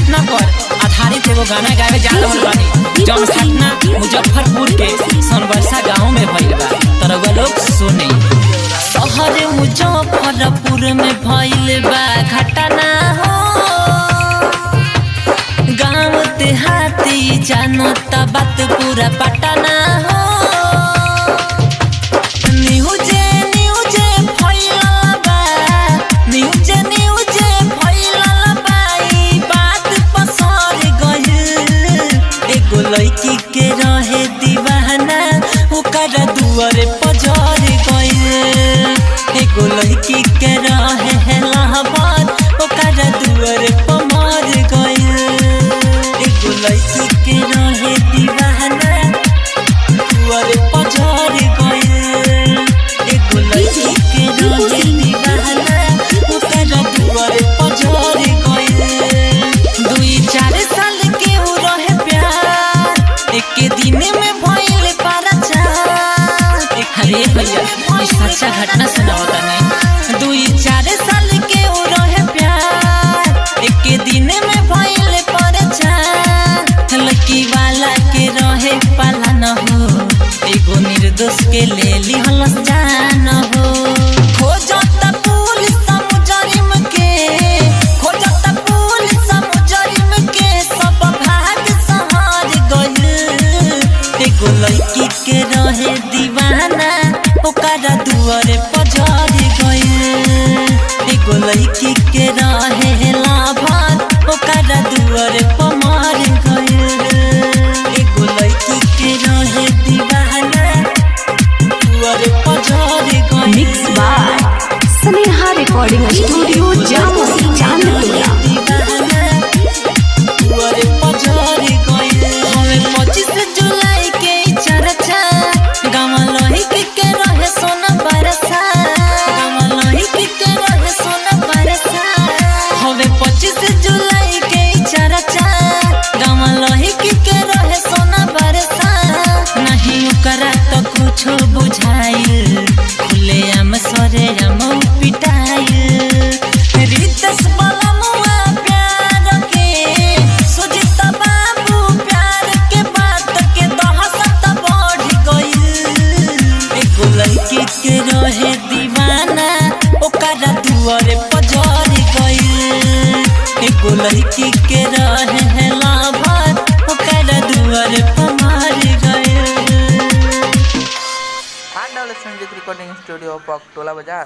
घटना पर आधारित एगो गाना गावे जा रहल बानी। जौन घटना मुजफ्फरपुर के सोनबरसा गांव में भइल बा। तरवा लोग सुने। शहर मुजफ्फरपुर में भइल बा घटना हो। गांव देहाती जानता बात पूरा पटना हो। लड़की के रहे दीवाना ओकरा दुआरे पजर गइल। एगो लड़की के रहे हेलाबाद ओकरा दुआरे पमर गइल। एगो लड़की के रहे दीवाना दुआरे पजर गइल। एगो लड़की के रहे दीवाना ओकरा दुआरे पजर गइल। 2-4 साल के उ रहे प्यार एक दिन में भइल पराचार। अरे भैया इस सच्चा घटना सुनावता नहीं। 2-4 साल के उ रहे प्यार एक दिन में भइल पराचार। लड़की वाला के रहे पाला न हो। एगो निर्दोष के ले लिहलस जान हो। खोजता पुलिस मुजरिम के, खोजता पुलिस मुजरिम के सब भाग सहार गइल। एगो लड़की के रहे दीवाना ओकरा दुआरे पजर गइल। एगो लड़की के रहे हेलाबाद ओकरा दुआरे पमर गइल। एगो लड़की के रहे दीवाना दुआरे पजर गइल। Mix by Sneha recording studio Jamo Chandpura. दुआरे पजर गइल। हमें 25 जुलाई के चर्चा गाँव लहिकी के रहे सोना बरसा। गाँव लहिकी के रहे सोना बरसा। हमें 25 जुलाई के चर्चा गाँव लहिकी के रहे सोना बरसा। नहीं ओकरा तो कुछो बुझाइल। खुलेआम सरेआम पिटाइल। रितेश बलमुआ प्यार के सुजीता बाबू प्यार के बात के दहशत बढ़ गइल। एगो लड़की के रहे दीवाना ओकरा दुआरे पजर गइल। एगो लड़की के रहे हेलाबाद ओकरा दुआरे पमर गइल। संगीत रिकॉर्डिंग स्टूडियो पक टोला बाजार।